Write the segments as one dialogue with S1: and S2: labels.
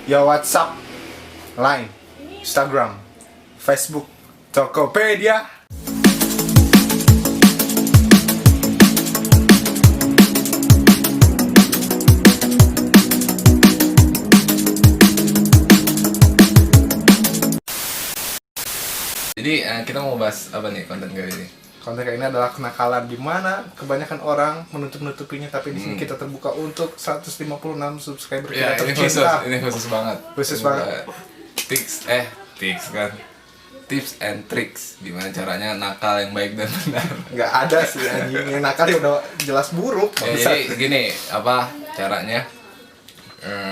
S1: Ya WhatsApp, Line, Instagram, Facebook, Tokopedia.
S2: Jadi kita mau bahas apa nih konten kali ini?
S1: Konten kali ini adalah kenakalan di mana kebanyakan orang menutup-nutupinya, tapi di sini kita terbuka untuk 156 subscriber
S2: Ya,
S1: kita
S2: ini
S1: tercinta.
S2: khusus banget.
S1: Khusus banget.
S2: Tips kan. Tips and tricks gimana caranya nakal yang baik dan benar.
S1: Nggak ada sih anjing, yang nakal ya udah jelas buruk.
S2: Ya, jadi gini, apa caranya?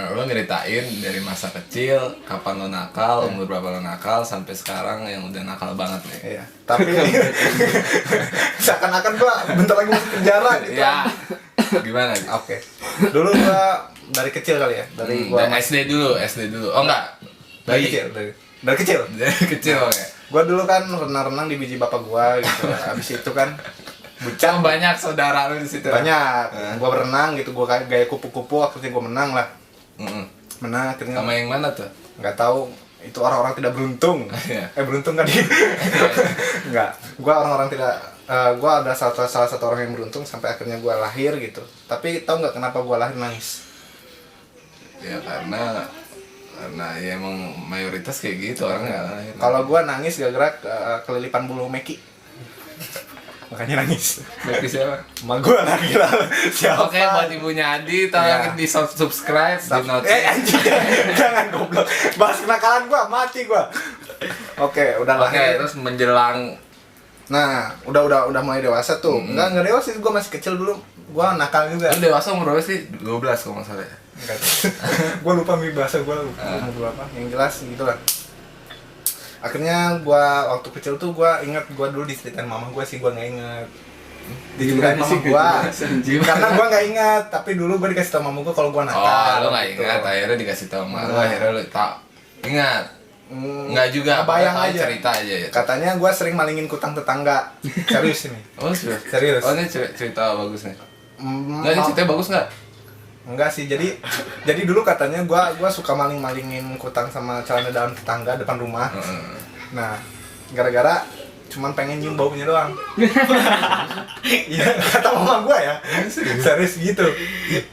S2: Lo nyeritain dari masa kecil, kapan lo nakal, umur berapa lo nakal, sampai sekarang yang udah nakal banget nih.
S1: Iya, tapi seakan-akan gua bentar lagi masuk penjara gitu.
S2: Ya, gimana?
S1: Oke. Dulu gua dari kecil kali ya, dari gua
S2: SD dulu. Oh enggak,
S1: dari kecil, dari kecil.
S2: dari kecil oke.
S1: Gua dulu kan renang-renang di biji bapak gua gitu. Habis itu kan
S2: Bucang banyak saudara lu di situ.
S1: banyak. Gua berenang gitu, gua kayak gaya kupu-kupu, akhirnya gua menang lah. Menang akhirnya.
S2: Sama yang mana tuh?
S1: Nggak tahu, itu orang-orang tidak beruntung.
S2: Iya.
S1: Beruntung kan dia? Enggak. Gua orang-orang tidak gua ada salah satu orang yang beruntung sampai akhirnya gua lahir gitu. Tapi tahu nggak kenapa gua lahir nangis?
S2: Ya karena ya emang mayoritas kayak gitu orang nggak lahir.
S1: Kalau gua nangis gara-gara kelilipan bulu Meki. Makanya nangis.
S2: Berarti siapa?
S1: Emak gua lagi lah. Siapa?
S2: Oke, buat ibunya Adi tolong
S1: Ya.
S2: di subscribe, di notice.
S1: Anjing. Jangan goblok. Bahas kenakalan gua, mati gua. Oke, udah
S2: Oke,
S1: lahir.
S2: terus menjelang
S1: Nah, udah mulai dewasa tuh. Enggak dewasa sih, gua masih kecil dulu. Gua nakal juga.
S2: lu dewasa umur berapa sih? 12 kalau nggak salah ya.
S1: Enggak. Gua lupa bahasa gua lupa umur berapa. Yang jelas gitu lah. Akhirnya gua waktu kecil tuh gua ingat gua dulu diceritain mama gua sih, gua nggak inget. Diceritain mama gua. Karena gua nggak ingat, tapi dulu gua dikasih tau mama gua kalau gua nakal.
S2: Oh, lu nggak
S1: gitu.
S2: ingat, akhirnya dikasih tahu sama lu,
S1: Nah.
S2: akhirnya lu tak ingat. Nggak juga,
S1: Kebayang
S2: pokoknya
S1: aja.
S2: cerita aja ya.
S1: Katanya gua sering malingin kutang tetangga. Serius ini.
S2: Oh, serius?
S1: Serius.
S2: Oh, ini cerita bagus nih.
S1: Mm,
S2: Nggak, ini ceritanya bagus nggak?
S1: Enggak sih, jadi dulu katanya gua suka maling-malingin kutang sama celana dalam tetangga depan rumah. Nah, gara-gara cuman pengen nyium baunya doang. Iya, kata mama gua ya. Serius gitu.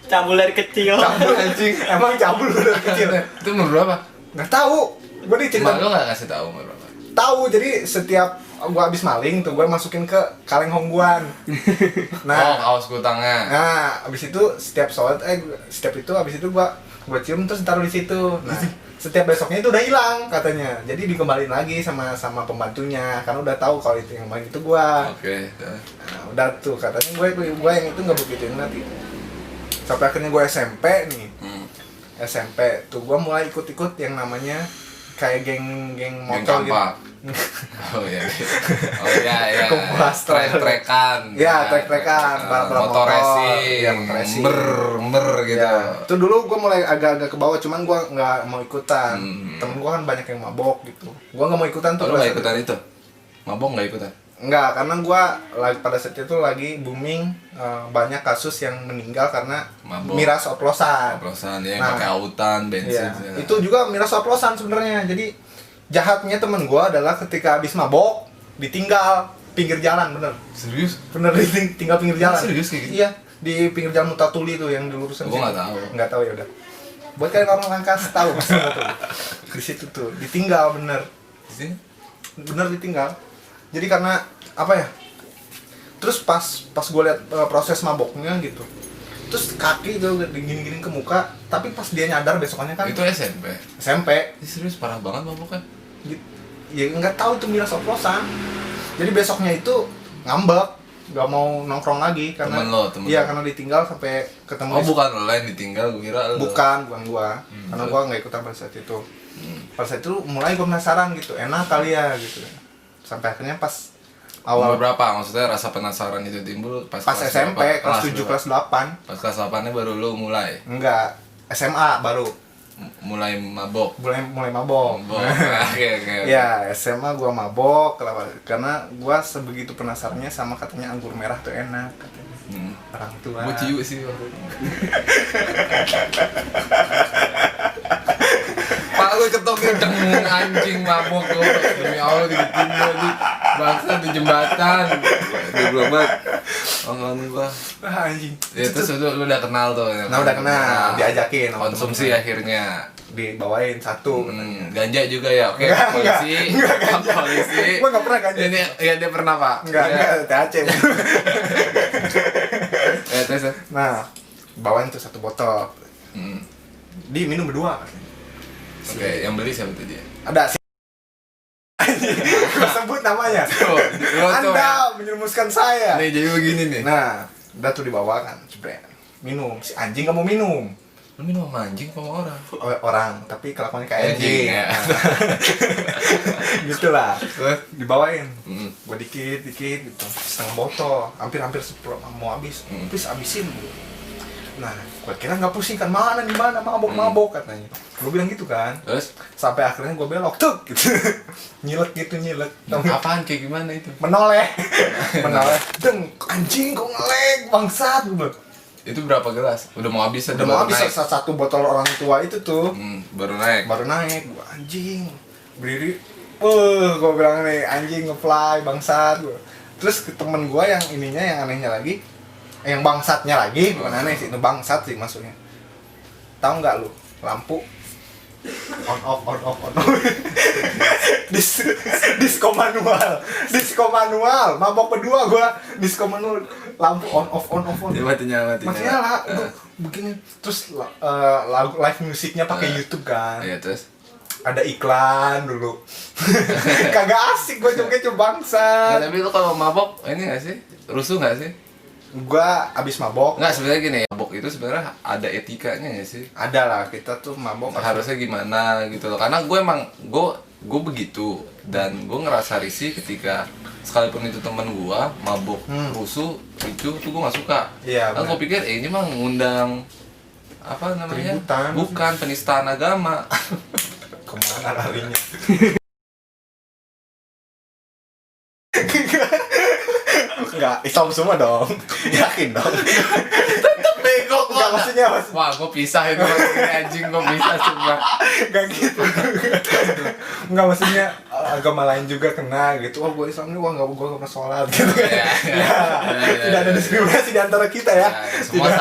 S3: Cabul dari kecil.
S1: Cabul anjing. Emang cabul dari kecil.
S2: Itu umur berapa?
S1: Enggak tahu. Gua
S2: Emak
S1: diceritain.
S2: lu nggak kasih tahu umur berapa?
S1: Tahu, jadi setiap gua habis maling tuh gua masukin ke kaleng hongguan.
S2: Oh,
S1: Nah,
S2: kaos kutangnya.
S1: abis itu setiap sholat, setiap itu abis itu gua cium terus taruh di situ. Nah, setiap besoknya itu udah hilang katanya. Jadi dikembaliin lagi sama pembantunya, karena udah tahu kalau itu yang main itu gua.
S2: Oke.
S1: Nah, udah tuh katanya gua yang itu nggak begitu ingat gitu. Sampai akhirnya gua SMP nih. SMP tuh gua mulai ikut-ikut yang namanya kayak geng
S2: Geng
S1: motor gitu.
S2: kampak. Oh iya. Oh iya ya.
S1: Kompas,
S2: Trek-trekan.
S1: Ya, trek-trekan, balap-balap
S2: motor
S1: motor.
S2: racing.
S1: Iya, motor racing.
S2: Ber gitu.
S1: Ya, itu dulu gue mulai agak-agak ke bawah, cuman gue nggak mau ikutan. Temen gue kan banyak yang mabok gitu. Gue nggak mau ikutan tuh.
S2: Lu nggak ikutan itu? Mabok nggak ikutan?
S1: Enggak, karena gue pada saat itu lagi booming banyak kasus yang meninggal karena
S2: Mabok.
S1: miras oplosan.
S2: Oplosan ya,
S1: Nah,
S2: pakai autan, bensin.
S1: Iya. Itu juga miras oplosan sebenarnya. Jadi jahatnya temen gue adalah ketika habis mabok ditinggal pinggir jalan, bener.
S2: Serius?
S1: Bener ditinggal pinggir jalan.
S2: Serius kayak gitu?
S1: Iya, di pinggir jalan Mutatuli tuh yang di lurusan.
S2: Gua
S1: situ.
S2: nggak tahu.
S1: Nggak tahu ya udah. Buat kalian orang Langkas tahu pasti tuh. Di situ tuh ditinggal bener.
S2: Di sini?
S1: Bener ditinggal. Jadi karena apa ya? Terus pas gue liat proses maboknya gitu. Terus kaki tuh gini-gini ke muka, tapi pas dia nyadar besokannya kan
S2: Itu SMP.
S1: SMP.
S2: Ini serius parah banget maboknya.
S1: Ya nggak tahu tuh miras oplosan. Jadi besoknya itu ngambek, nggak mau nongkrong lagi karena
S2: Temen
S1: iya
S2: lo.
S1: karena ditinggal sampai ketemu
S2: Oh, bukan lo yang ditinggal, gue kira lo.
S1: bukan gua karena
S2: terus?
S1: gua nggak ikutan pada saat itu. Pada saat itu mulai gua penasaran gitu, enak kali ya gitu. Sampai akhirnya pas
S2: Umur
S1: awal
S2: berapa? Maksudnya rasa penasaran itu timbul pas kelas
S1: SMP
S2: berapa?
S1: kelas 7 kelas 8
S2: Pas kelas 8-nya baru lu mulai
S1: enggak SMA baru
S2: mulai mabok.
S1: mulai mabok.
S2: Oke.
S1: Ya, SMA gua mabok karena gua sebegitu penasarannya sama katanya anggur merah tuh enak katanya. Orang tua.
S2: Gue ciu sih waktu itu. gue ketokin anjing mabok gue demi Allah digituin gue di bangsa di jembatan. Gue belum banget. Omongan gue.
S1: Anjing.
S2: Ya terus lu udah kenal tuh.
S1: Nah udah kenal, diajakin sama
S2: konsumsi
S1: temen-temen.
S2: akhirnya.
S1: Dibawain satu.
S2: Ganja juga ya. Oke,
S1: Enggak,
S2: polisi.
S1: enggak ganja.
S2: Polisi.
S1: Gua enggak pernah ganja.
S2: Ini ya dia pernah, Pak.
S1: Enggak,
S2: Ya.
S1: THC.
S2: Terus.
S1: Nah, bawain tuh satu botol.
S2: Hmm.
S1: Diminum berdua katanya.
S2: Oke, yang beli siapa tuh dia?
S1: Ada si Gua sebut namanya.
S2: Tuh, lo tuh ya.
S1: Anda menyerumuskan saya.
S2: Nih jadi begini nih.
S1: Nah, udah tuh dibawa kan, jebret. Minum, si anjing gak mau minum.
S2: Lu minum sama anjing apa sama orang?
S1: Orang, tapi kelakuannya kayak
S2: Anjing,
S1: anjing.
S2: ya.
S1: Gitu lah.
S2: Terus?
S1: Dibawain.
S2: Mm.
S1: Gua dikit gitu. Setengah botol, hampir mau habis. Please habisin. Nah, gua kira nggak pusing kan, mana di mana mabok katanya. Gua bilang gitu kan.
S2: Terus?
S1: Sampai akhirnya gua belok tuh gitu. nyilek.
S2: Apaan kayak gimana itu?
S1: Menoleh. Deng, anjing kok ngelek bangsat gua.
S2: Itu berapa gelas? Udah mau habis
S1: Udah mau habis satu botol orang tua itu tuh.
S2: Baru naik.
S1: Baru naik, gua anjing. Berdiri. Gua bilang nih anjing nge-fly bangsat gua. Terus ke temen gua yang ininya yang anehnya lagi, yang bangsatnya lagi, bukan aneh sih, itu bangsat sih maksudnya. Tahu nggak lu? Lampu on off. Disco manual. Mabok berdua gua disco manual, lampu on off.
S2: Dia mati nyala.
S1: Masih nyala. Gua begini terus lagu live musiknya pakai YouTube kan.
S2: Iya, terus.
S1: Ada iklan dulu. Kagak asik gua joget bangsa.
S2: Nah, tapi lu kalau mabok ini nggak sih? Rusuh nggak sih?
S1: Gua abis mabok.
S2: Nggak, sebenarnya gini, mabok itu sebenarnya ada etikanya nggak sih?
S1: Ada lah, kita tuh mabok
S2: Harusnya gimana gitu loh. Karena gue begitu, dan gue ngerasa risih ketika sekalipun itu teman gue mabok, rusuh, ricuh tuh gue nggak suka.
S1: Iya,
S2: Kan gue pikir ini mah ngundang apa namanya?
S1: Keributan.
S2: Bukan penistaan agama.
S1: Kemana larinya? Enggak, Islam semua dong. Yakin dong.
S2: Tetep bego kok.
S1: Enggak maksudnya
S2: Wah, gue pisah itu ini anjing, gue pisah sumpah.
S1: enggak gitu. Enggak maksudnya agama lain juga kena gitu. Oh, gua Islam nih, wah enggak gua pernah sholat gitu kan.
S2: Iya.
S1: Tidak ada diskriminasi di antara kita ya.
S2: Semua
S1: Tidak.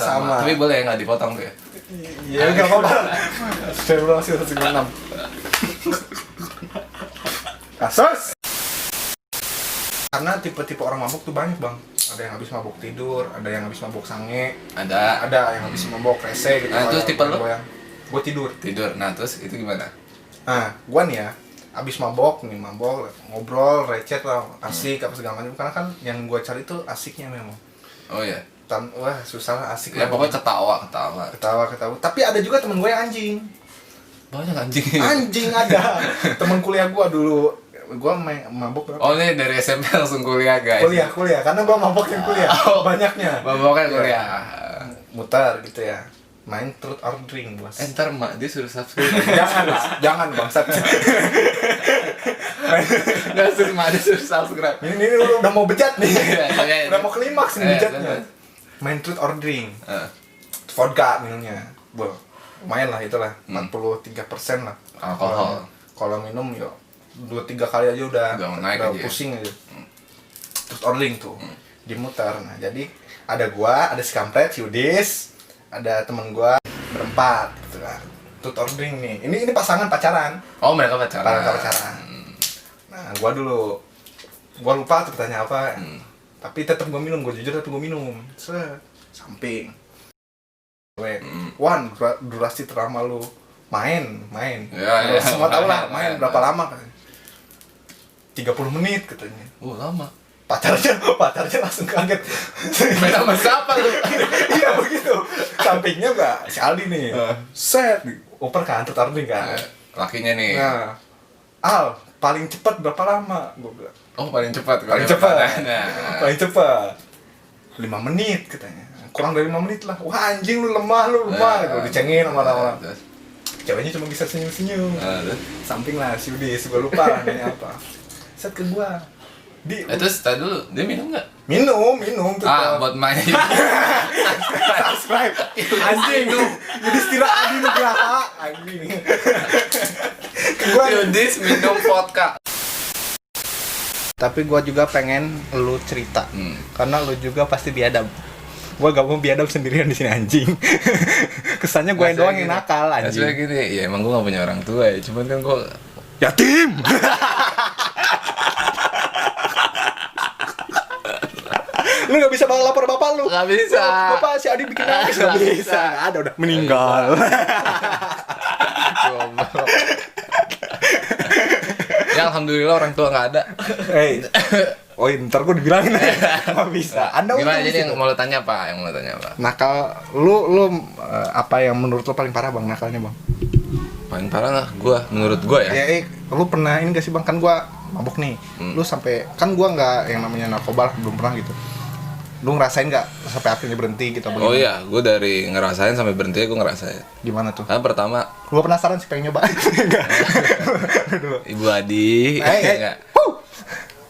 S1: Sama.
S2: Tapi boleh nggak dipotong tuh ya?
S1: Iya, enggak apa-apa. Astagfirullahaladzim 196. Kasus. Karena tipe-tipe orang mabuk tuh banyak bang. Ada yang habis mabuk tidur, ada yang habis mabuk sange,
S2: Ada
S1: ada yang habis mabuk rese gitu.
S2: Nah, terus tipe lu?
S1: Gue tidur.
S2: Nah, terus itu gimana?
S1: Nah, gue nih ya, habis mabok, ngobrol, recet lah, asik apa segala macam. Karena kan yang gue cari tuh asiknya memang.
S2: Oh ya.
S1: Wah susah lah asik.
S2: Ya
S1: lah.
S2: pokoknya ketawa.
S1: Ketawa. Tapi ada juga temen gue yang anjing.
S2: Banyak anjing.
S1: Anjing ada. Temen kuliah gue dulu, gue mabok berapa?
S2: Oh, ini dari SMP langsung kuliah, guys.
S1: Kuliah, karena gue mabokin kuliah, banyaknya.
S2: Maboknya kuliah.
S1: Mutar gitu ya, main truth or drink bos.
S2: Ntar mak dia suruh subscribe.
S1: jangan bangsat.
S2: Nggak suruh mak dia suruh subscribe.
S1: ini udah mau bejat nih,
S2: Iya.
S1: udah mau klimaks nih bejatnya.
S2: Terus.
S1: Main truth or drink, vodka minumnya, lumayan lah itulah, 43% lah.
S2: Alkohol.
S1: Kalau minum ya 2-3 kali aja udah
S2: naik aja ya?
S1: pusing aja. Terus ordering tuh dimutar. Nah jadi ada gua, ada si kampret, si Udis, ada temen gua berempat gitu kan. Terus ordering nih. Ini pasangan pacaran.
S2: Oh, mereka pacaran.
S1: Pacaran. Nah gua dulu, gua lupa tuh bertanya apa. Tapi tetap gua minum, gua jujur tapi gua minum. Samping. Wan, durasi terlama lu main.
S2: Ya.
S1: Semua tahu lah main berapa lama kan. 30 menit katanya.
S2: Lama.
S1: Pacarnya langsung kaget.
S2: Main sama siapa lu?
S1: Iya begitu. Sampingnya mbak si Aldi nih. Set, oper kan, tertarik kan.
S2: Lakinya nih.
S1: Nah, Al, paling cepat berapa lama? Gue bilang.
S2: Oh, paling cepat.
S1: Paling cepat.
S2: Nah.
S1: Paling cepat. 5 menit katanya. Kurang dari 5 menit lah. Wah anjing lu lemah. Gitu. Dicengin sama orang-orang. Ceweknya cuma bisa senyum-senyum. Samping lah si Udis, gue lupa lah nanya apa. Set ke gua.
S2: Terus tadi dulu dia minum nggak?
S1: Minum tetap.
S2: Buat main.
S1: Subscribe. Anjing lu. Jadi setira Adi Nugraha. anjing. Gua
S2: Yudis minum vodka.
S1: tapi gua juga pengen lu cerita. Karena lu juga pasti biadab. Gua gak mau biadab sendirian di sini anjing. Kesannya gue doang yang nakal anjing.
S2: Maksudnya gini, ya emang gue gak punya orang tua ya, cuman kan gue
S1: Yatim. Lu gak bisa lapor bapak lu.
S2: Gak bisa.
S1: Bapak si Adi bikin nangis gak bisa. Ada udah meninggal.
S2: goblok. Ya alhamdulillah orang tua gak ada.
S1: Oh, ntar gue dibilangin gak bisa. Anda
S2: Gimana
S1: untung
S2: jadi
S1: di
S2: yang
S1: situ.
S2: mau lo tanya apa?
S1: Nakal, lu apa yang menurut lu paling parah bang nakalnya bang?
S2: Paling parah lah menurut gue ya.
S1: Lu pernah ini gak sih bang, kan gua mabuk nih. Lu sampai kan gua nggak yang namanya narkoba, belum pernah gitu. Lu ngerasain nggak sampai akhirnya berhenti gitu?
S2: Oh iya, gue dari ngerasain sampai berhenti gue ngerasain.
S1: Gimana tuh?
S2: Karena pertama,
S1: Gua penasaran sih pengen nyoba. Enggak. Dulu.
S2: Ibu Adi, enggak.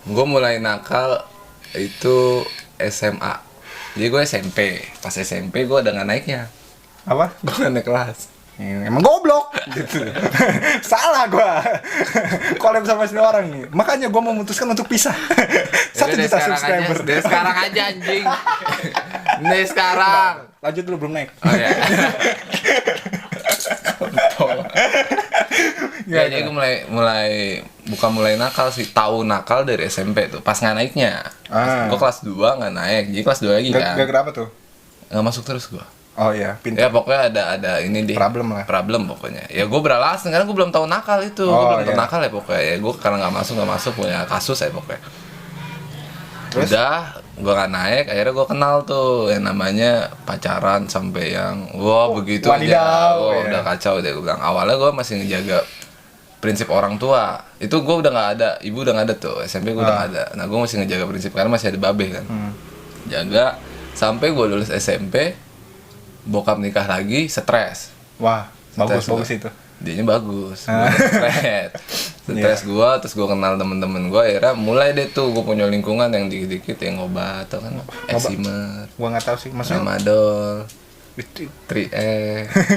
S2: Gue mulai nakal itu SMA. Jadi gue SMP. Pas SMP gue udah gak naiknya.
S1: Apa?
S2: Gue gak naik kelas.
S1: Emang goblok gitu. Salah gua. Collab sama semua orang nih. Makanya gua memutuskan untuk pisah. 1 juta subscriber.
S2: Dari sekarang aja anjing. Nih sekarang.
S1: Lanjut dulu, belum naik.
S2: Oh iya. Ya, jadi gue mulai nakal sih, tahu nakal dari SMP tuh, pas nggak naiknya. Gue kelas 2 nggak naik, jadi kelas 2 lagi kan.
S1: Gak kenapa tuh?
S2: Nggak masuk terus gue.
S1: Oh iya, pintar.
S2: Ya pokoknya ada ini deh.
S1: Problem lah.
S2: Problem pokoknya. Ya gue beralasan karena gue belum tahu nakal itu. Gue belum tahu nakal ya pokoknya. Ya gue karena nggak masuk punya kasus ya pokoknya. Terus? Udah, gue gak naik, akhirnya gue kenal tuh yang namanya pacaran sampai yang begitu aja. Udah kacau deh, gue bilang. Awalnya gue masih ngejaga prinsip orang tua. Itu gue udah gak ada, ibu udah gak ada tuh, SMP gue udah gak ada. Nah gue masih ngejaga prinsip karena masih ada babe kan. Jaga sampai gue lulus SMP, bokap nikah lagi, stres.
S1: Wah, bagus itu.
S2: Dianya bagus, stres gue, terus gue kenal temen-temen gue, akhirnya mulai deh tuh gue punya lingkungan yang dikit-dikit yang ngobat, tau kan, Eximer,
S1: gue nggak tahu sih, maksudnya
S2: Tramadol,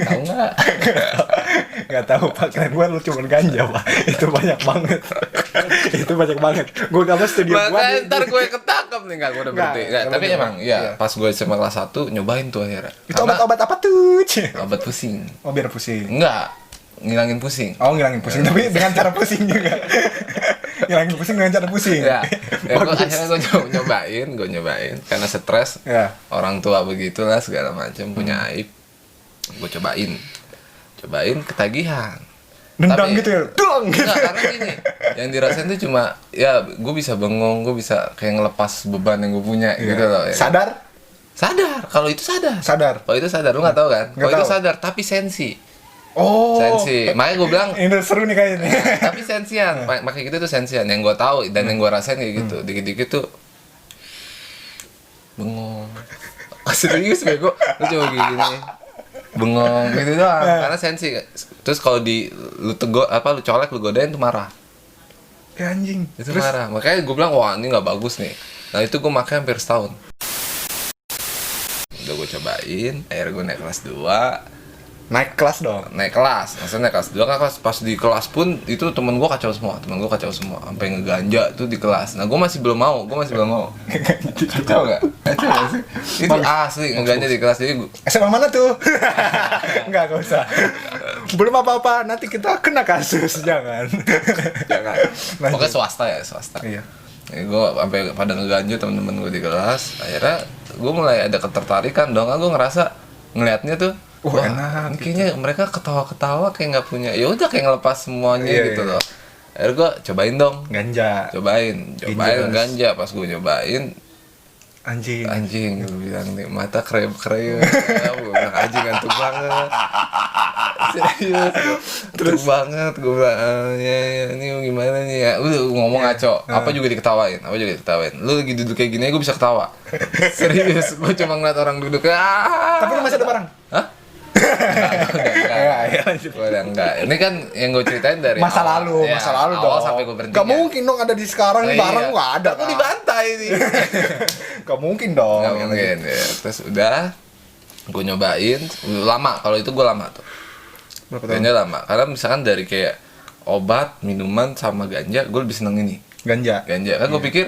S2: tahu nggak?
S1: Nggak tahu pak, keren gue lu cuma ganja pak, itu banyak banget, gue gak mau studio gue.
S2: Makanya ntar gue ketangkep nih, gue udah berhenti, tapi emang, ya pas gue SMA kelas 1 nyobain tuh akhirnya.
S1: Itu obat-obat apa tuh?
S2: Obat pusing.
S1: Oh biar pusing.
S2: Enggak, ngilangin pusing.
S1: Oh ngilangin pusing, tapi dengan cara pusing juga. Ngilangin pusing dengan cara pusing.
S2: Ya akhirnya gue nyobain karena stres.
S1: Ya.
S2: Orang tua begitulah segala macam punya aib. Gue cobain ketagihan.
S1: Nendang gitu ya, dong gitu.
S2: Enggak, karena gini, yang dirasain tuh cuma ya gue bisa bengong, gue bisa kayak ngelepas beban yang gue punya gitu loh ya. Sadar, kalau itu sadar. Kalau itu sadar, lu nggak tahu kan? Kalau itu sadar, tapi sensi. Makanya gue bilang
S1: ini seru nih kayaknya.
S2: Tapi sensian, makanya gitu tuh sensian. Yang gue tahu dan yang gue rasain kayak gitu. Dikit-dikit tuh bengong. Serius bego, lu coba gini. Bengong gitu doang, karena sensi. Terus kalau lu colek, lu godain tuh marah.
S1: Ya anjing.
S2: Itu marah. Makanya gue bilang wah ini nggak bagus nih. Nah itu gue makai hampir setahun. Udah gue cobain, akhirnya gue naik kelas 2.
S1: Naik kelas dong.
S2: Maksudnya naik kelas 2 kan pas di kelas pun itu temen gue kacau semua, sampai ngeganja tuh di kelas. Nah gue masih belum mau. Kacau nggak? Itu asli ngeganja di kelas. Jadi
S1: SMA mana tuh? Enggak usah. Belum apa-apa, nanti kita kena kasus, jangan.
S2: Pokoknya swasta.
S1: Iya.
S2: Gue sampai pada ngeganja temen-temen gue di kelas. Akhirnya gue mulai ada ketertarikan dong. Gue ngerasa ngelihatnya tuh wah, enak. Kayaknya gitu. Mereka ketawa-ketawa kayak nggak punya. Ya udah kayak ngelepas semuanya gitu loh. Akhirnya gue cobain dong.
S1: Ganja.
S2: Cobain ganja. Pas gue nyobain, anjing gue bilang nih mata krem. Gue bilang anjing ngantuk banget. Serius. Terus banget gue bilang ya ini gimana nih ya. Udah ngomong ngaco. Apa juga diketawain. Lu lagi duduk kayak gini gue bisa ketawa. Serius. Gue cuma ngeliat orang duduk
S1: Tapi lu masih ada barang?
S2: Hah? Udah enggak. Ini kan yang gue ceritain dari
S1: masa lalu dong.
S2: Sampai gue berhenti.
S1: Gak mungkin dong ada di sekarang barang nggak ada.
S2: Aku dibantai nih.
S1: Gak mungkin dong.
S2: Gak mungkin. Ya. Terus udah, gue nyobain. Lama. Kalau itu gue lama tuh.
S1: Berapa tahun?
S2: Ganja lama. Karena misalkan dari kayak obat, minuman sama ganja, gue lebih seneng ini.
S1: Ganja.
S2: Ganja. Kan gue pikir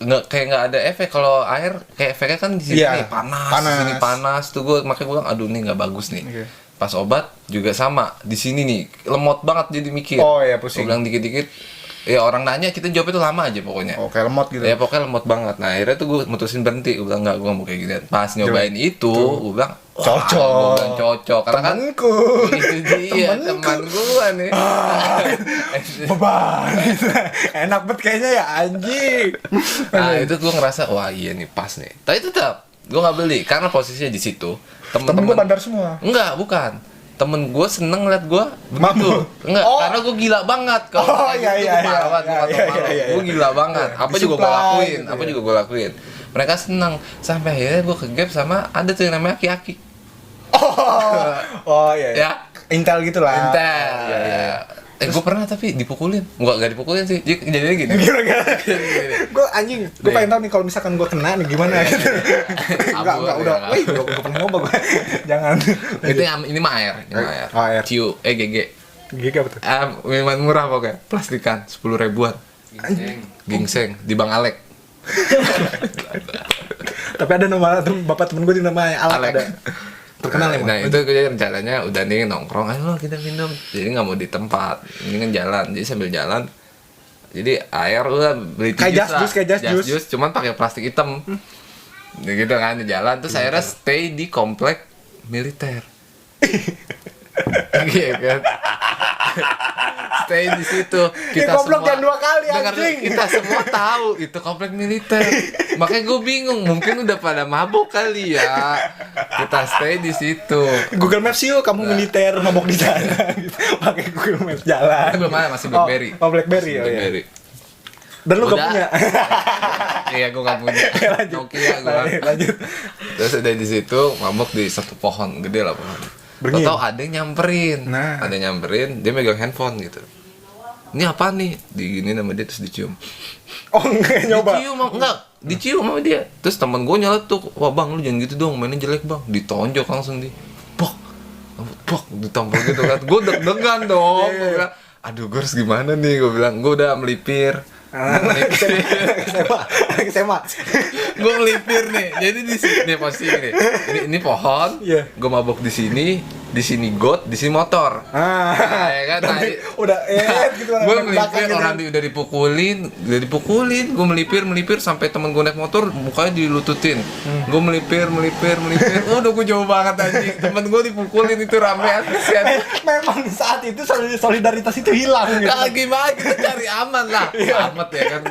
S2: nggak ada efek. Kalau air kayak efeknya kan di sini
S1: Iya,
S2: panas,
S1: panas.
S2: di sini panas tuh, gue makanya gue bilang aduh ini nggak bagus nih.
S1: Oke.
S2: Pas obat juga sama, di sini nih lemot banget jadi mikir.
S1: Oh, iya,
S2: Gue
S1: pusing.
S2: bilang dikit-dikit, ya orang nanya kita jawab itu lama aja pokoknya.
S1: Oh, kayak lemot gitu.
S2: Ya pokoknya lemot banget. Nah akhirnya tuh gue mutusin berhenti. Gue bilang enggak, gue mau kayak gini. Pas nyobain itu, gue bilang wah,
S1: Cocok.
S2: gue bilang cocok. Karena kan
S1: Temenku.
S2: itu dia
S1: Temenku.
S2: teman gue nih.
S1: Beban. Enak banget kayaknya ya anjing.
S2: Nah itu gue ngerasa wah iya nih pas nih. Tapi tetap gue nggak beli karena posisinya di situ.
S1: Temen gue
S2: Temen-temen
S1: bandar semua.
S2: enggak bukan. Temen gue seneng liat gue begitu.
S1: Mabuk.
S2: Enggak,
S1: Oh.
S2: karena gue gila banget. Kalau
S1: Oh,
S2: kayak
S1: iya,
S2: gitu,
S1: iya,
S2: gue parah
S1: iya,
S2: banget, gue
S1: iya,
S2: nggak tahu
S1: iya,
S2: malu.
S1: iya, iya.
S2: Gue gila banget. Apa juga gue
S1: Disuplai
S2: lakuin.
S1: gitu
S2: Apa
S1: ya.
S2: juga gue lakuin. Mereka seneng. Sampai akhirnya gue ke gap sama ada tuh yang namanya aki-aki.
S1: Oh iya.
S2: Ya.
S1: Intel gitu lah.
S2: Intel.
S1: Iya, iya.
S2: Gue pernah tapi dipukulin. Enggak dipukulin sih. Jadinya gini.
S1: Gue anjing, gue pengen tahu nih kalau misalkan gue kena nih gimana gitu. Enggak, udah.
S2: ya.
S1: Wih, gue pernah nyoba gue. Jangan.
S2: Ini mah air. Ini mah air.
S1: Oh, air.
S2: Ciu, GG.
S1: Gigi apa tuh?
S2: Minuman murah pokoknya. Plastikan 10 ribuan. Gingseng di Bang Alek.
S1: Tapi ada nama bapak temen gue di namanya Alek
S2: Alek.
S1: ada. Terkenal emang.
S2: Nah itu gue rencananya udah nih nongkrong, ayo kita minum. Jadi nggak mau di tempat, ini kan jalan. Jadi sambil jalan, jadi air udah beli
S1: Kayak
S2: jus
S1: kayak jas jus.
S2: jus, cuman pakai plastik hitam. Gitu kan di jalan. Terus akhirnya stay di komplek militer. Iya kan. Stay di situ. Kita
S1: goblok
S2: semua
S1: jangan 2 kali,
S2: dengar,
S1: anjing.
S2: kita semua tahu itu komplek militer. Makanya gue bingung, mungkin udah pada mabuk kali ya. Kita stay di situ.
S1: Google Maps yuk, kamu militer mabok di sana. Gitu. Pakai Google Maps jalan.
S2: Ini belum ada, masih BlackBerry.
S1: Oh, BlackBerry oh, iya.
S2: BlackBerry.
S1: Dan lu gak
S2: Udah.
S1: punya.
S2: Iya, gue gak punya.
S1: Lanjut.
S2: Nokia gue.
S1: Lanjut.
S2: Terus udah di situ mabuk di satu pohon, gede lah pohon.
S1: Beringin.
S2: Tau ada yang nyamperin.
S1: Nah.
S2: Ada yang nyamperin, dia megang handphone gitu. Ini apa nih? Digini sama dia terus dicium.
S1: Oh, enggak nyoba.
S2: Dicium enggak, dicium sama dia. Terus teman gue nyeletuk, "Wah, Bang, lu jangan gitu dong, mainnya jelek, Bang." Ditonjok langsung di. Bok. Bok, ditampol gitu kan. Gue deg-degan dong. Gue bilang, "Aduh, gue harus gimana nih?" Gue bilang, "Gue udah melipir."
S1: SMA.
S2: Gue melipir nih. Jadi di sini posisi nih. Ini pohon.
S1: Iya.
S2: Gue mabuk di sini got, di sini motor.
S1: Ah.
S2: Nah, ya kan tadi
S1: Udah gitu
S2: gue melipir orang udah dipukulin, gue melipir sampai temen gue naik motor mukanya dilututin. Gue melipir, udah gue jauh banget anjing. Temen gue dipukulin itu rame antusias.
S1: Memang saat itu solidaritas itu hilang gitu.
S2: Nah, gimana kita cari aman lah. Amat ya kan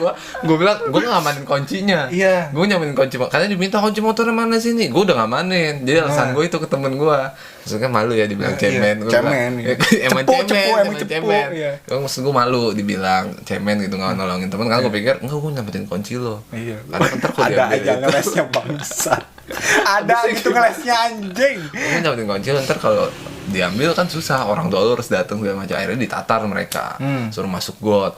S2: gue bilang gue ngamanin kuncinya.
S1: Iya.
S2: Gue nyamanin kunci karena diminta kunci motornya mana sini. Gue udah ngamanin. Jadi alasan gue itu ke temen gue. Maksudnya malu ya dibilang cemen. Gua
S1: Cemen,
S2: bilang,
S1: iya.
S2: emang
S1: Cepu,
S2: cemen,
S1: emang cepu, iya.
S2: Maksud gue malu dibilang cemen gitu nggak nolongin temen. Karena gue pikir enggak, gue nyampetin kunci lo.
S1: Iya.
S2: Karena ntar kalau
S1: Ada
S2: diambil
S1: aja
S2: itu,
S1: ngelesnya bangsat. Ada gitu ngelesnya anjing.
S2: gue nyampetin kunci lo, ntar kalau diambil kan susah. Orang tua lo harus datang segala macam. Akhirnya ditatar mereka. Suruh masuk got.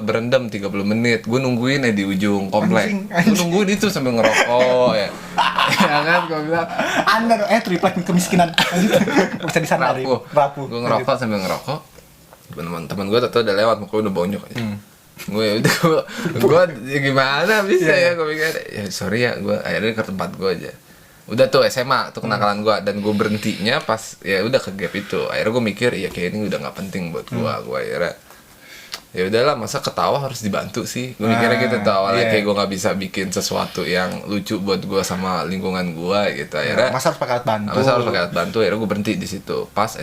S2: Berendam 30 menit. Gue nungguin di ujung komplek.
S1: Anjing.
S2: Gue nungguin itu sambil ngerokok ya. Ya kan gue bilang
S1: Anda triplek kemiskinan. Gak bisa disandarin. Rapuh.
S2: Gue ngerokok sambil ngerokok. Teman gue tuh udah lewat, mukanya udah bonyok aja. Gue udah gue ya gimana bisa ya gue pikir ya sorry ya gue akhirnya ke tempat gue aja. Udah tuh SMA tuh kenakalan gue dan gue berhentinya pas ya udah ke gap itu. Akhirnya gue mikir ya kayak ini udah nggak penting buat gue. Gue akhirnya ya udahlah masa ketawa harus dibantu sih. Gue mikirnya gitu tuh awalnya kayak gue nggak bisa bikin sesuatu yang lucu buat gue sama lingkungan gue gitu. Akhirnya
S1: Masa harus pakai alat bantu.
S2: harus pakai alat bantu. Akhirnya gue berhenti di situ. Pas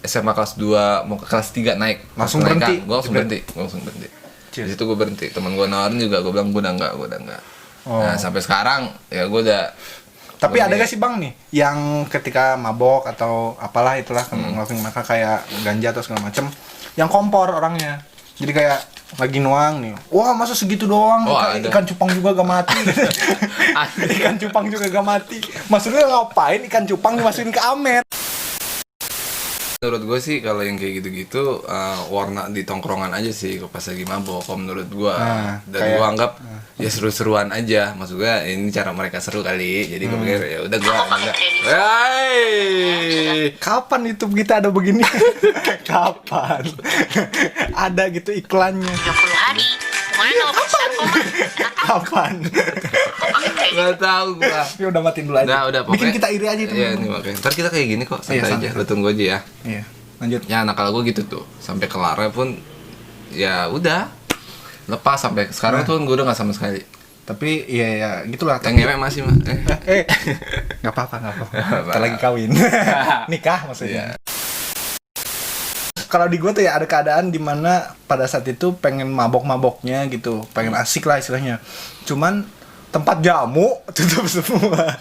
S2: SMA kelas 2 mau ke kelas 3 naik.
S1: Langsung
S2: kenaikan.
S1: berhenti?
S2: Gue langsung berhenti. Di situ gue berhenti. Teman gue nawarin juga, gue bilang gue udah enggak. Nah sampai sekarang ya gue udah.
S1: Tapi ada gak sih Bang nih yang ketika mabok atau apalah itulah ngelakuin mereka kayak ganja atau segala macem yang kompor orangnya. Jadi kayak lagi nuang nih. Wah, masa segitu doang?
S2: Oh, ada.
S1: Ikan cupang juga gak mati. Ikan cupang juga gak mati. Maksudnya ngapain ikan cupang dimasukin ke amer?
S2: Menurut gue sih kalau yang kayak gitu-gitu warna di tongkrongan aja sih pas lagi mabok kalau menurut gue. Dan
S1: kayak-
S2: gue anggap ya seru-seruan aja. Maksud gue ini cara mereka seru kali. Jadi gue pikir ya udah gue enggak.
S1: Kapan itu kita ada begini? Kapan? Ada gitu iklannya.
S4: 30 hari. Mana pesan
S1: Kapan?
S2: Gak tahu gue.
S1: Ya udah matiin dulu aja.
S2: Udah
S1: Bikin
S2: pokoknya-
S1: kita iri aja itu.
S2: Iya nih makanya. Ntar kita kayak gini kok santai
S1: Iya,
S2: aja.
S1: santai.
S2: Lu tunggu aja ya.
S1: Iya. Lanjut.
S2: Ya nakal gue gitu tuh. Sampai kelarnya pun ya udah lepas sampai sekarang tuh gue udah nggak sama sekali.
S1: Tapi ya gitulah.
S2: Yang ngewe masih mah.
S1: Nggak apa-apa. Ntar lagi kawin. Nikah maksudnya. Kalau di gue tuh ya ada keadaan dimana pada saat itu pengen mabok-maboknya gitu, pengen asik lah istilahnya. Cuman tempat jamu tutup semua.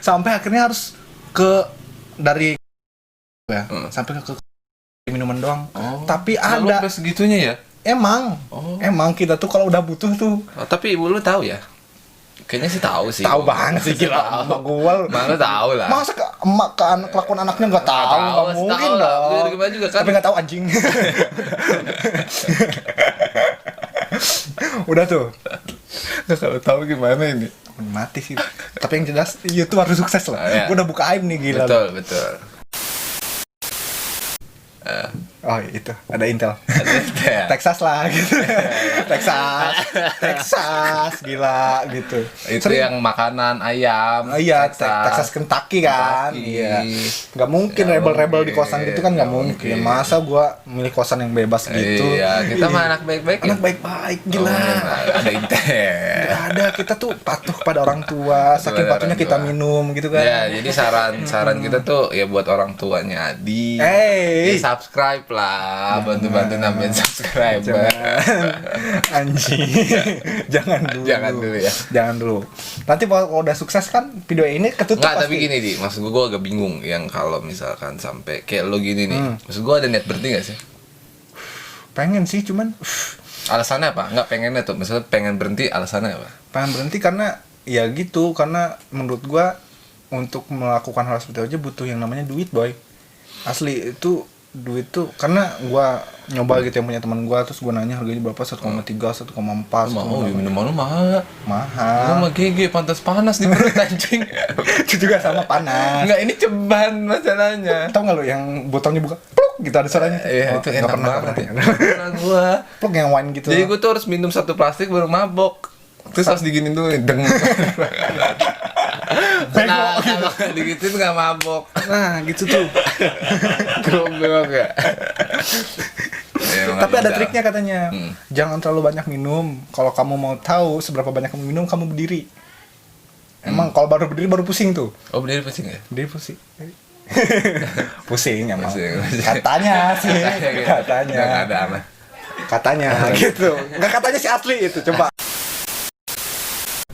S1: Sampai akhirnya harus dari ya, sampai ke minuman doang. Tapi
S2: Lu
S1: ada
S2: sampai segitunya ya?
S1: emang kita tuh kalau udah butuh tuh
S2: Tapi ibu lu tahu ya? Kayaknya sih tahu sih.
S1: tahu banget sih gila emak gue.
S2: Mana tahu lah.
S1: Masa emak ke kelakuan anaknya nggak tahu? Nggak mungkin
S2: tahu lah.
S1: dong.
S2: Gimana juga kan?
S1: Tapi nggak tahu anjing. Udah tuh.
S2: Kalau tahu gimana ini?
S1: Mati sih. Tapi yang jelas YouTube harus sukses lah.
S2: Iya.
S1: Gue udah buka aib nih gila.
S2: Betul.
S1: Oh itu ada Intel.
S2: Ada.
S1: Texas lah gitu. Texas gila gitu.
S2: Itu yang makanan ayam.
S1: Iya, Texas Kentucky kan.
S2: Kentucky.
S1: Iya. Nggak mungkin
S2: Nggak
S1: rebel-rebel di
S2: mungkin,
S1: kosan gitu kan nggak
S2: nggak
S1: mungkin.
S2: mungkin.
S1: Masa gua milih kosan yang bebas gitu.
S2: Iya, kita mah anak baik-baik ya.
S1: Anak baik-baik gila.
S2: Ada Intel.
S1: Nggak ada, kita tuh patuh pada orang tua. Saking
S2: Pada
S1: patuhnya
S2: orang
S1: kita
S2: tua.
S1: minum gitu kan.
S2: Ya, jadi saran kita tuh ya buat orang tuanya Adi.
S1: Hey.
S2: Ya, subscribe lah, bantu-bantu nambahin subscriber.
S1: Jangan. Anjing. Jangan dulu.
S2: Jangan dulu ya.
S1: Jangan dulu. Nanti kalau udah sukses kan video ini ketutup
S2: Nggak, tapi
S1: pasti.
S2: gini di, maksud gue agak bingung yang kalau misalkan sampai kayak lo gini nih, maksud gue ada niat berhenti gak sih?
S1: Pengen sih cuman
S2: Alasannya apa? Nggak pengennya tuh, misalnya pengen berhenti alasannya apa?
S1: pengen berhenti karena ya gitu, karena menurut gua untuk melakukan hal seperti itu aja butuh yang namanya duit boy. Asli itu duit tuh, karena gua nyoba gitu yang punya teman gua, terus gua nanya harganya berapa, 1,3, 1,4.
S2: Mau ya minuman lo mahal. Lo
S1: Mahal.
S2: mah GG pantas panas di perut anjing.
S1: Itu juga sama panas.
S2: Enggak, ini ceban masalahnya.
S1: Tahu nggak lo yang botolnya buka pluk gitu ada suaranya?
S2: Iya,
S1: Oh,
S2: itu
S1: nggak
S2: enak
S1: pernah,
S2: banget.
S1: nggak
S2: Ya.
S1: pernah.
S2: Pernah gua.
S1: Pluk yang wine gitu.
S2: Jadi gua tuh harus minum 1 plastik baru mabok. Terus harus diginin dulu nih, deng. Nah, kalau nggak digituin nggak mabok.
S1: Nah gitu tuh.
S2: Goblok ya.
S1: Tapi ada triknya katanya. Jangan terlalu banyak minum. Kalau kamu mau tahu seberapa banyak kamu minum, kamu berdiri. Emang kalau baru berdiri baru pusing tuh.
S2: Oh, berdiri pusing ya?
S1: Berdiri pusing. Pusing emang.
S2: Pusing.
S1: Katanya sih.
S2: Gitu.
S1: Katanya.
S2: Nggak ada aneh.
S1: Katanya gitu. Enggak, katanya sih asli itu. Coba.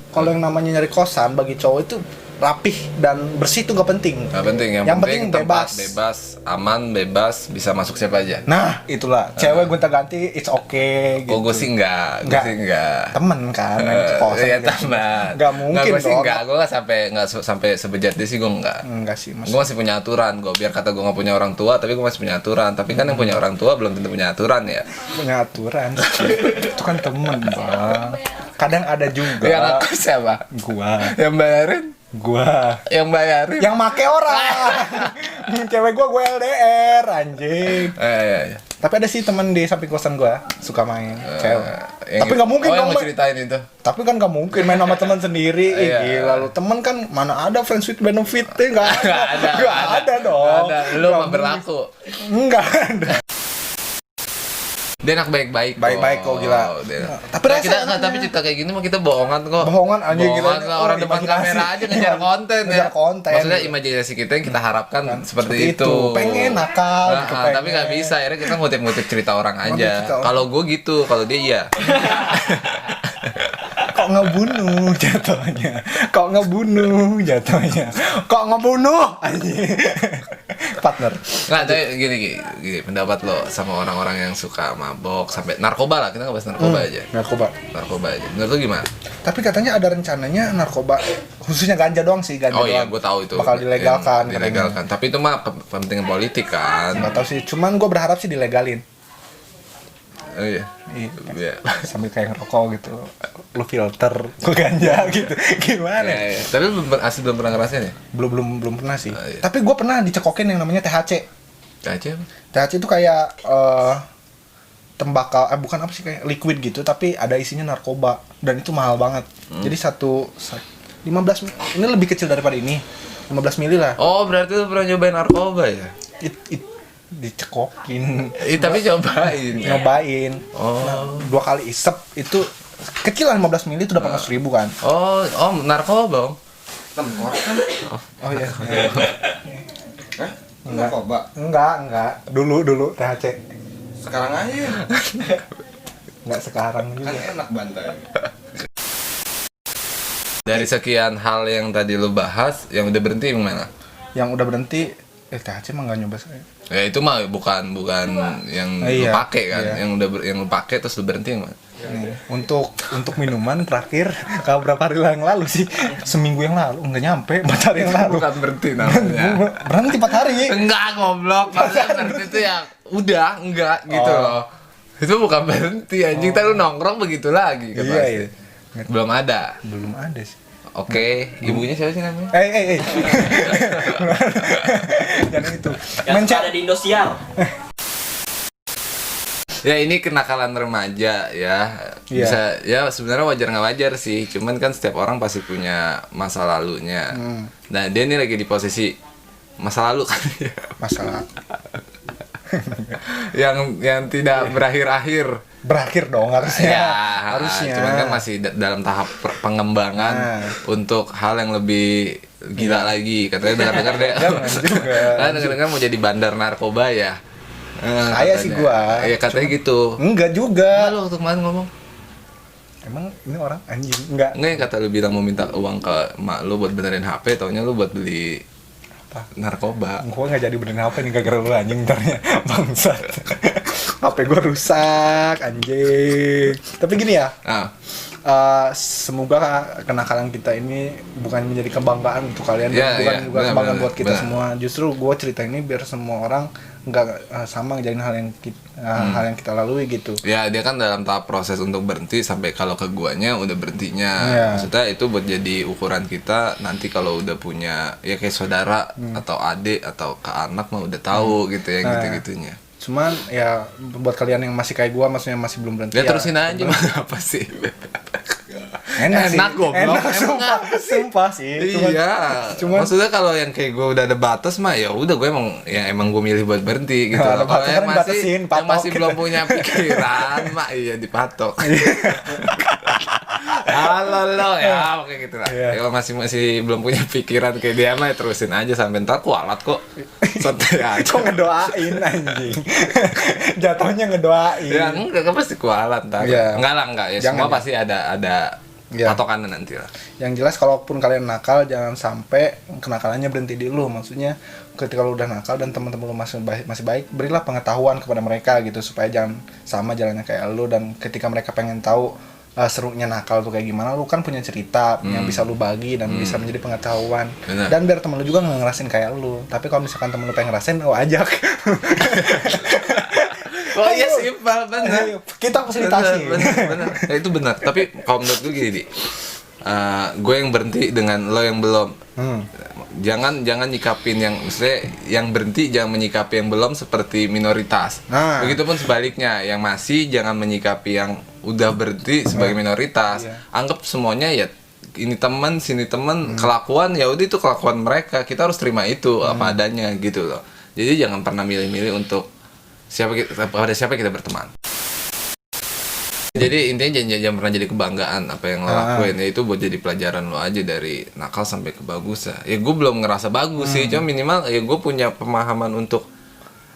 S1: Kalau yang namanya nyari kosan bagi cowok itu rapih dan bersih itu nggak penting.
S2: Nggak penting, yang penting tempat bebas, aman, bebas, bisa masuk siapa aja.
S1: Nah, itulah. Cewek gonta-ganti it's okay gitu.
S2: Oh, gue sih enggak, gue sih enggak.
S1: Temen kan, main ke kosan.
S2: Iya,
S1: gitu.
S2: teman.
S1: Nggak mungkin
S2: Gue sih
S1: dong.
S2: enggak, gue nggak sampai sebejat dia sih, gue enggak.
S1: Enggak sih, Mas.
S2: Gue masih punya aturan, gue biar kata gue nggak punya orang tua, tapi gue masih punya aturan. Tapi kan yang punya orang tua belum tentu punya aturan ya.
S1: Punya aturan. Itu kan temen, Bang. Kadang ada juga.
S2: Yang aku siapa?
S1: Gua.
S2: Yang bayarin? Yang bayarin?
S1: Yang make orang. Cewek gua LDR anjing.
S2: Iya.
S1: Tapi ada sih teman di samping kosan gua suka main cewek.
S2: Yang
S1: Tapi nggak mungkin
S2: yang
S1: dong.
S2: mau ceritain itu.
S1: Tapi kan nggak mungkin main sama teman sendiri. Ih,
S2: Iya.
S1: gila lu. Temen kan mana ada friends with benefit nggak ada.
S2: Nggak
S1: ada dong.
S2: Ada, lu
S1: Nggak
S2: mah berlaku.
S1: Enggak ada.
S2: Dia anak baik-baik.
S1: Baik-baik kok, gila. Tapi
S2: Tapi
S1: rasa
S2: kita nggak,
S1: enaknya.
S2: tapi cerita kayak gini mah kita bohongan kok.
S1: Bohongan anjing,
S2: Bohongan
S1: gila.
S2: lah, orang
S1: Oh,
S2: depan
S1: imajinasi.
S2: kamera aja ngejar konten ya.
S1: Ngejar konten.
S2: Maksudnya imajinasi kita yang kita harapkan seperti itu.
S1: Pengen nakal,
S2: Nah,
S1: gitu, pengen.
S2: tapi nggak bisa, akhirnya kita ngutip-ngutip cerita orang
S1: Ngutip
S2: aja.
S1: cerita orang.
S2: Kalau gue gitu, kalau dia iya.
S1: Kok ngebunuh jatuhnya, kok ngebunuh jatuhnya, kok ngebunuh anjing. Partner.
S2: Nggak, tapi gini, pendapat lo sama orang-orang yang suka mabok sampai narkoba lah, kita nggak bahas narkoba aja.
S1: Narkoba.
S2: Narkoba aja. Menurut lo gimana?
S1: Tapi katanya ada rencananya narkoba khususnya ganja doang sih, ganja
S2: Oh iya,
S1: doang.
S2: gue tahu itu.
S1: Bakal dilegalkan.
S2: Yang dilegalkan. Tapi itu mah kepentingan politik kan.
S1: Nggak tahu sih, cuman gue berharap sih dilegalin.
S2: Oh iya. Iya.
S1: Sambil kayak ngerokok gitu, lu filter ke ganja gitu, gimana?
S2: Iya. Tapi lu belum pernah ngerasain ya?
S1: Belum pernah sih.
S2: Iya.
S1: Tapi gue pernah dicekokin yang namanya THC.
S2: Aja.
S1: THC itu kayak tembakau, bukan apa sih, kayak liquid gitu, tapi ada isinya narkoba dan itu mahal banget. Jadi 15, ini lebih kecil daripada ini, 15 mili lah.
S2: Oh, berarti lu pernah nyobain narkoba ya?
S1: Dicekokin.
S2: Tapi cobain.
S1: Nyobain.
S2: Oh.
S1: Nah, 2 kali isep itu kecil lah, 15 mili itu udah 400.000 kan.
S2: Oh, narkoba, Om.
S1: Oh iya.
S5: Hah? Narkoba?
S1: Enggak. Dulu THC.
S5: Sekarang aja.
S1: Enggak sekarang
S5: Kan
S1: juga.
S5: enak bantai.
S2: Dari sekian hal yang tadi lu bahas, yang udah berhenti yang mana?
S1: Yang udah berhenti, THC mah enggak nyoba saya.
S2: Ya itu mah bukan yang
S1: Iya,
S2: lu pakai kan,
S1: iya.
S2: yang lu pakai terus lu berhenti yang mana?
S1: Nih, untuk minuman terakhir kalau berapa hari yang lalu sih, seminggu yang lalu, nggak nyampe 4 hari yang lalu.
S2: Bukan berhenti namanya.
S1: Berhenti 4 hari.
S2: Enggak, goblok. Maksudnya berhenti itu ya udah enggak gitu
S1: Oh.
S2: loh. Itu bukan berhenti anjing, tadi lu nongkrong begitu lagi kan
S1: Iya,
S2: pasti.
S1: iya.
S2: Belum ada.
S1: Belum ada sih.
S2: Oke, ibunya siapa sih namanya?
S1: Jangan itu.
S3: Yang suka ada di Indosiar.
S2: Ya ini kenakalan remaja ya.
S1: Iya.
S2: Bisa ya sebenarnya wajar nggak wajar sih. Cuman kan setiap orang pasti punya masa lalunya. Nah dia ini lagi di posisi masa lalu kan.
S1: Masalah
S2: yang tidak berakhir-akhir.
S1: berakhir dong harusnya.
S2: Ya,
S1: harusnya.
S2: Cuman kan masih dalam tahap pengembangan untuk hal yang lebih gila lagi. Katanya dengar-dengar deh.
S1: Jangan juga.
S2: Kan dengar-dengar mau jadi bandar narkoba ya.
S1: Kayak sih gua.
S2: Iya katanya gitu.
S1: Enggak juga.
S2: Lu waktu kemarin ngomong.
S1: Emang ini orang anjing enggak.
S2: Enggak yang kata lu bilang mau minta uang ke emak lu buat benerin HP, taunya lu buat beli
S1: Apa?
S2: narkoba.
S1: Gua enggak jadi benerin HP nih gara-gara lu anjing ntarnya. Bangsat. HP gua rusak anjing. Tapi gini ya.
S2: Ah,
S1: Semoga kenakalan kita ini bukan menjadi kebanggaan untuk kalian,
S2: Ya,
S1: bukan
S2: ya,
S1: juga
S2: benar,
S1: kebanggaan
S2: benar,
S1: buat kita
S2: benar.
S1: semua. Justru gue cerita ini biar semua orang nggak sama ngejalanin hal yang kita lalui gitu.
S2: ya dia kan dalam tahap proses untuk berhenti sampai kalau ke guanya udah berhentinya.
S1: Iya.
S2: Maksudnya itu buat jadi ukuran kita nanti kalau udah punya ya kayak saudara atau adik atau ke anak mah udah tahu gitu ya
S1: Nah.
S2: gitu-gitunya.
S1: Cuman ya buat kalian yang masih kayak gue, maksudnya masih belum berhenti.
S2: Ya terusin aja mah apa sih?
S1: Enak sih.
S2: Enak, goblok.
S1: Enak,
S2: Emang
S1: sumpah, sumpah sih. Cuman
S2: Maksudnya kalau yang kayak gue udah ada batas mah ya udah gue emang gue milih buat berhenti gitu
S1: Nah,
S2: loh.
S1: ada
S2: Kalau
S1: batas
S2: yang
S1: kan
S2: masih
S1: batasin,
S2: yang
S1: patok
S2: masih
S1: gitu.
S2: belum punya pikiran mah iya dipatok. Halo lo ya kayak gitu lah.
S1: Iya.
S2: Kalau masih belum punya pikiran kayak dia mah ya terusin aja sampai ntar kualat kok. Santai aja.
S1: kok ngedoain anjing. Jatuhnya ngedoain.
S2: Ya enggak kan pasti kualat ntar.
S1: Iya.
S2: Enggak ya
S1: Jangan,
S2: semua
S1: ya.
S2: pasti ada
S1: Iya.
S2: patokannya nanti lah.
S1: Yang jelas kalaupun kalian nakal jangan sampai kenakalannya berhenti di lu. Maksudnya ketika lu udah nakal dan teman-teman lu masih baik, berilah pengetahuan kepada mereka gitu supaya jangan sama jalannya kayak lu. Dan ketika mereka pengen tahu serunya nakal tuh kayak gimana, lu kan punya cerita yang bisa lu bagi dan bisa menjadi pengetahuan.
S2: Benar.
S1: Dan biar temen lu juga nggak ngerasin kayak lu. Tapi kalau misalkan temen lu pengen ngerasin, ajak.
S2: Oh iya simpel benar.
S1: Ayo, kita fasilitasi.
S2: Benar. Ya, itu benar. Tapi kalau menurut gue gini, Di. Gue yang berhenti dengan lo yang belum. Jangan nyikapin yang maksudnya yang berhenti jangan menyikapi yang belum seperti minoritas.
S1: Nah.
S2: Begitupun sebaliknya, yang masih jangan menyikapi yang udah berhenti sebagai minoritas.
S1: Iya.
S2: Anggap semuanya ya ini teman, sini teman, kelakuan ya udah itu kelakuan mereka. Kita harus terima itu apa adanya gitu loh. Jadi jangan pernah milih-milih untuk pada siapa kita berteman. Jadi intinya jangan pernah jadi kebanggaan apa yang lo lakuin, ya itu buat jadi pelajaran lo aja dari nakal sampai ke bagus ya. Gue belum ngerasa bagus sih, cuma minimal ya gue punya pemahaman untuk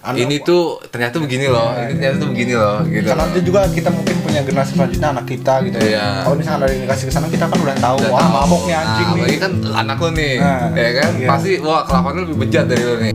S2: ini tuh ternyata begini loh, ini ternyata tuh begini loh gitu.
S1: Karena nanti juga kita mungkin punya generasi selanjutnya anak kita gitu.
S2: Iya.
S1: Kalau misalkan dari generasi ke sana kita kan udah tahu,
S2: Udah
S1: wah
S2: tahu.
S1: mabok nih anjing
S2: Nah,
S1: nih.
S2: apalagi kan anak lo nih,
S1: Nah,
S2: ya kan
S1: iya.
S2: pasti wah kelakuannya lebih bejat dari lo nih.